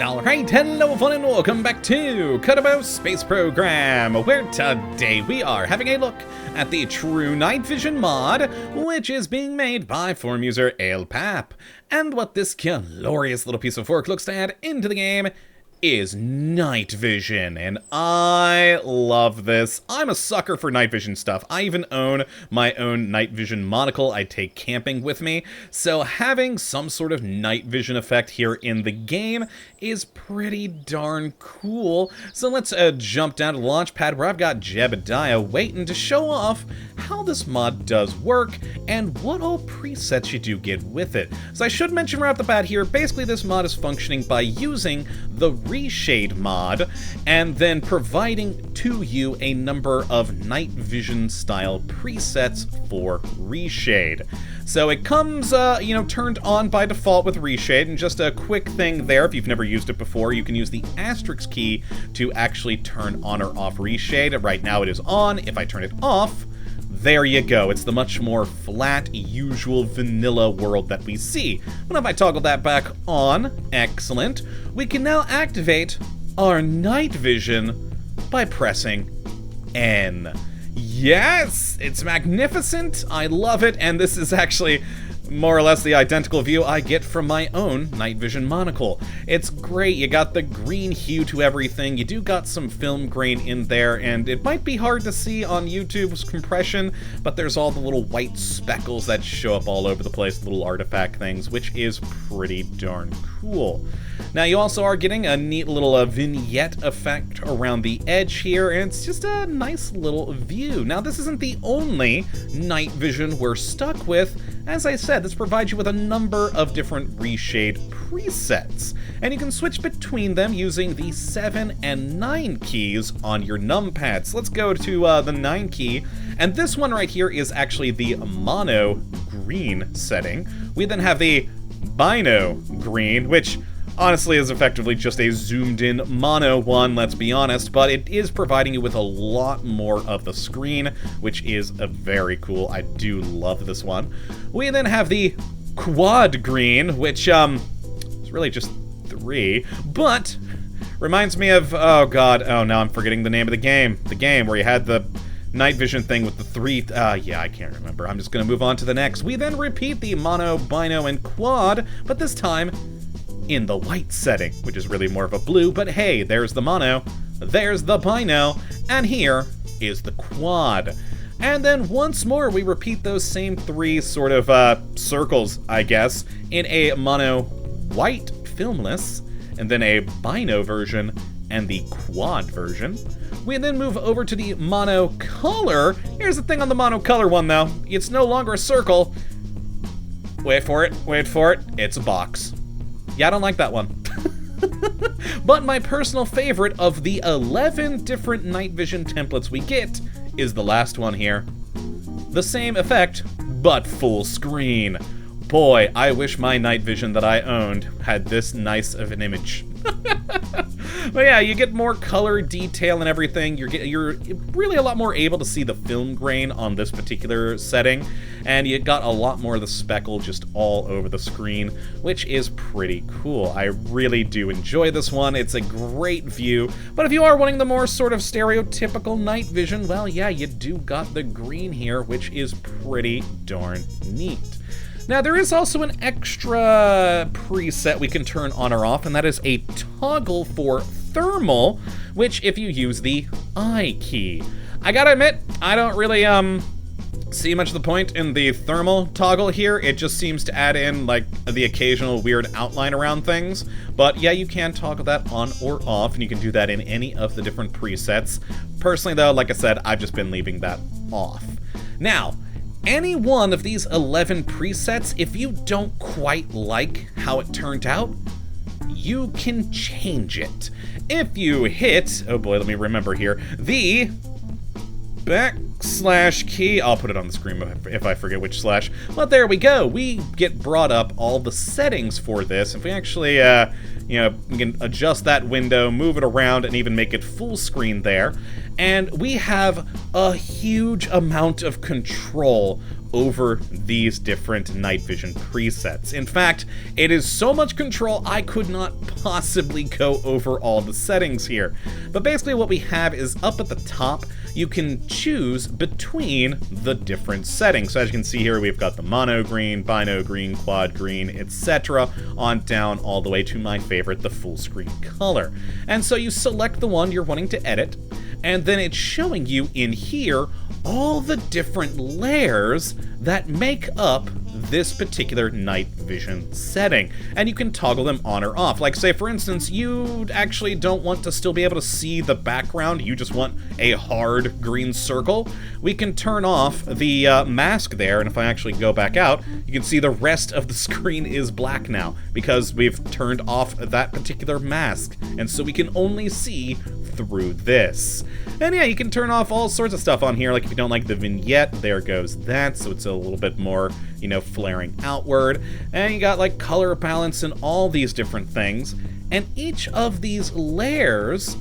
Alright, hello everyone and welcome back to Kottabos Space Program, where today we are having a look at the True Night Vision mod, which is being made by forum user AlePap. And what this glorious little piece of work looks to add into the game is night vision, and I love this. I'm a sucker for night vision stuff. I even own my own night vision monocle I take camping with me, so having some sort of night vision effect here in the game is pretty darn cool. So let's jump down to the launch pad where I've got Jebediah waiting to show off how this mod does work and what all presets you do get with it. So I should mention right off the bat here, basically this mod is functioning by using the Reshade mod and then providing to you a number of night vision style presets for Reshade. So it comes, turned on by default with Reshade, and just a quick thing there, if you've never used it before, you can use the asterisk key to actually turn on or off Reshade. Right now it is on. If I turn it off, there you go. It's the much more flat, usual vanilla world that we see. But if I toggle that back on, excellent, we can now activate our night vision by pressing N. Yes! It's magnificent! I love it, and this is actually more or less the identical view I get from my own night vision monocle. It's great, you got the green hue to everything, you do got some film grain in there, and it might be hard to see on YouTube's compression, but there's all the little white speckles that show up all over the place, little artifact things, which is pretty darn cool. Now you also are getting a neat little vignette effect around the edge here, and it's just a nice little view. Now this isn't the only night vision we're stuck with. As I said, this provides you with a number of different Reshade presets, and you can switch between them using the 7 and 9 keys on your numpads. Let's go to the 9 key, and this one right here is actually the mono green setting. We then have the bino green, which honestly is effectively just a zoomed-in mono one, let's be honest, but it is providing you with a lot more of the screen, which is very cool. I do love this one. We then have the quad green, which is really just 3, but reminds me of, oh god, oh now I'm forgetting the name of the game where you had the night vision thing with the 3, yeah, I can't remember. I'm just gonna move on to the next. We then repeat the mono, bino, and quad, but this time in the white setting, which is really more of a blue, but hey, there's the mono, there's the bino, and here is the quad. And then once more, we repeat those same 3 sort of circles, I guess, in a mono white filmless, and then a bino version, and the quad version. We then move over to the mono color. Here's the thing on the mono color one, though. It's no longer a circle. Wait for it, it's a box. Yeah, I don't like that one. But my personal favorite of the 11 different night vision templates we get is the last one here. The same effect, but full screen. Boy, I wish my night vision that I owned had this nice of an image. But yeah, you get more color detail and everything. You're really a lot more able to see the film grain on this particular setting, and you got a lot more of the speckle just all over the screen, which is pretty cool. I really do enjoy this one. It's a great view, but if you are wanting the more sort of stereotypical night vision, well, yeah, you do got the green here, which is pretty darn neat. Now, there is also an extra preset we can turn on or off, and that is a toggle for thermal, which if you use the I key. I gotta admit, I don't really see much of the point in the thermal toggle here. It just seems to add in, like, the occasional weird outline around things. But yeah, you can toggle that on or off, and you can do that in any of the different presets. Personally, though, like I said, I've just been leaving that off. Now, any one of these 11 presets, if you don't quite like how it turned out, you can change it. If you hit, oh boy, let me remember here, the backslash key, I'll put it on the screen if I forget which slash, but there we go. We get brought up all the settings for this. If we actually, we can adjust that window, move it around, and even make it full screen there. And we have a huge amount of control over these different night vision presets. In fact, it is so much control I could not possibly go over all the settings here. But basically what we have is up at the top, you can choose between the different settings. So as you can see here, we've got the mono green, bino green, quad green, etc. on down all the way to my favorite, the full screen color. And so you select the one you're wanting to edit, and then it's showing you in here all the different layers that make up this particular night vision setting. And you can toggle them on or off. Like, say, for instance, you actually don't want to still be able to see the background, you just want a hard green circle. We can turn off the mask there, and if I actually go back out, you can see the rest of the screen is black now, because we've turned off that particular mask, and so we can only see through this. And yeah, you can turn off all sorts of stuff on here, like if you don't like the vignette, there goes that, so it's a little bit more, you know, flaring outward. And you got like color balance and all these different things. And each of these layers,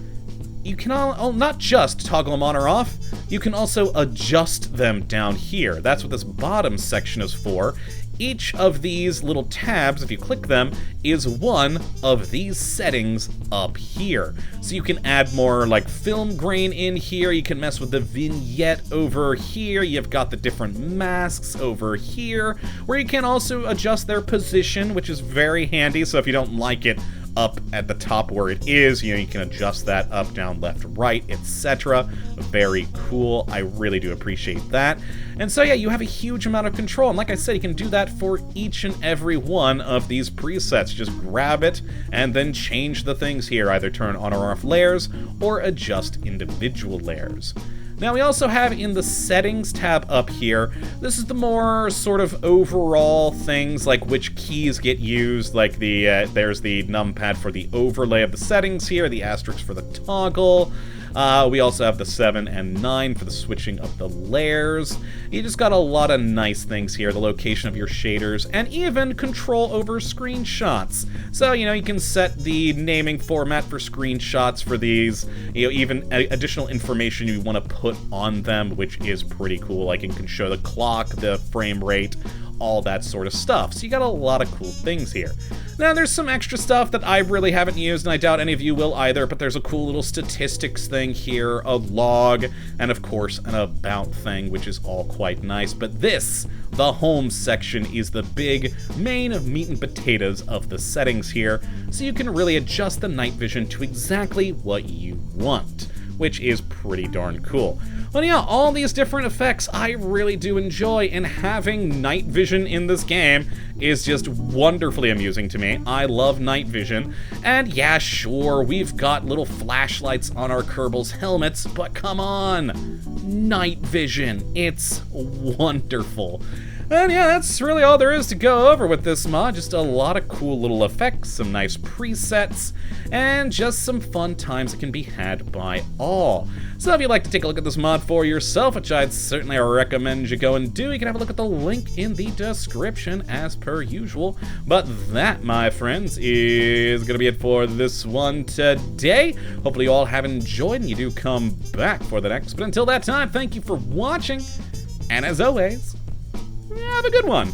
you can not just toggle them on or off, you can also adjust them down here. That's what this bottom section is for. Each of these little tabs, if you click them, is one of these settings up here. So you can add more like film grain in here, you can mess with the vignette over here, you've got the different masks over here, where you can also adjust their position, which is very handy, so if you don't like it up at the top where it is, you know, you can adjust that up, down, left, right, etc. Very cool. I really do appreciate that. And so yeah, you have a huge amount of control, and like I said, you can do that for each and every one of these presets. Just grab it and then change the things here, either turn on or off layers or adjust individual layers. Now we also have in the settings tab up here, this is the more sort of overall things, like which keys get used, like the there's the numpad for the overlay of the settings here, the asterisk for the toggle. We also have the 7 and 9 for the switching of the layers. You just got a lot of nice things here, the location of your shaders, and even control over screenshots. So, you know, you can set the naming format for screenshots for these, you know, even additional information you want to put on them, which is pretty cool. Like, it can show the clock, the frame rate, all that sort of stuff. So you got a lot of cool things here. Now there's some extra stuff that I really haven't used, and I doubt any of you will either, but there's a cool little statistics thing here, a log, and of course an about thing, which is all quite nice. But this, the home section, is the big main meat and potatoes of the settings here, so you can really adjust the night vision to exactly what you want, which is pretty darn cool. Well, yeah, all these different effects I really do enjoy, and having night vision in this game is just wonderfully amusing to me. I love night vision, and yeah, sure, we've got little flashlights on our Kerbals helmets, but come on, night vision, it's wonderful. And yeah, that's really all there is to go over with this mod. Just a lot of cool little effects, some nice presets, and just some fun times that can be had by all. So if you'd like to take a look at this mod for yourself, which I'd certainly recommend you go and do, you can have a look at the link in the description as per usual. But that, my friends, is going to be it for this one today. Hopefully you all have enjoyed and you do come back for the next. But until that time, thank you for watching, and as always, have a good one.